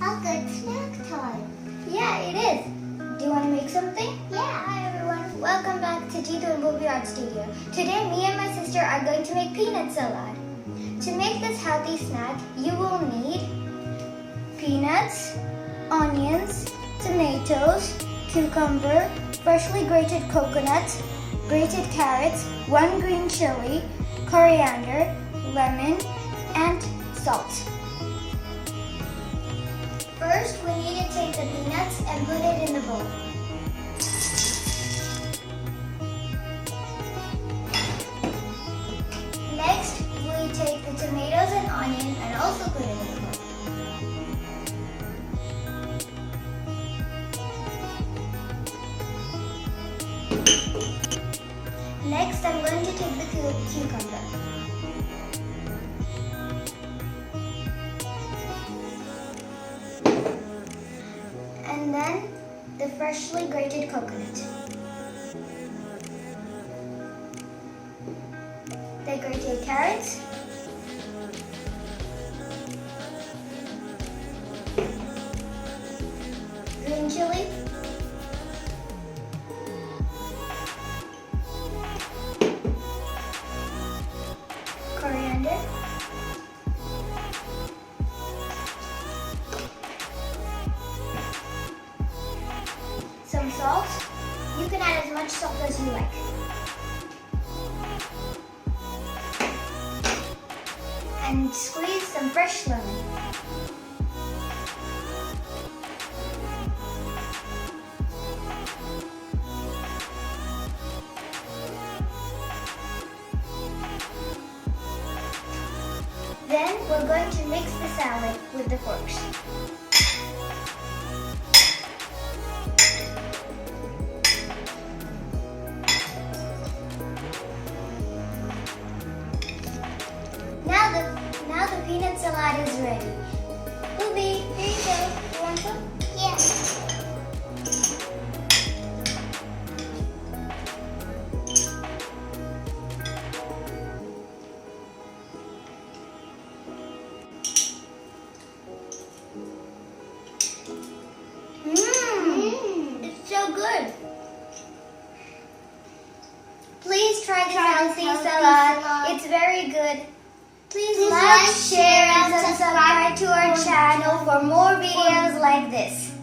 A good snack time. Yeah, it is. Do you want to make something? Yeah. Hi everyone. Welcome back to Tito and Bhuvi Art Studio. Today, me and my sister are going to make peanut salad. To make this healthy snack, you will need peanuts, onions, tomatoes, cucumber, freshly grated coconut, grated carrots, 1 green chili, coriander, lemon, and salt. First, we need to take the peanuts and put it in the bowl. Next, we take the tomatoes and onion and also put it in the bowl. Next, I'm going to take the cucumber. And then the freshly grated coconut. The grated carrots. Green chili. Coriander. Some salt. You can add as much salt as you like. And squeeze some fresh lemon. Then we're going to mix the salad with the forks. Now the peanut salad is ready. Bhuvi, here you go. You want some? Yeah. It's so good. Please try this healthy salad. It's very good. Please like, share, and subscribe to our channel for more videos like this.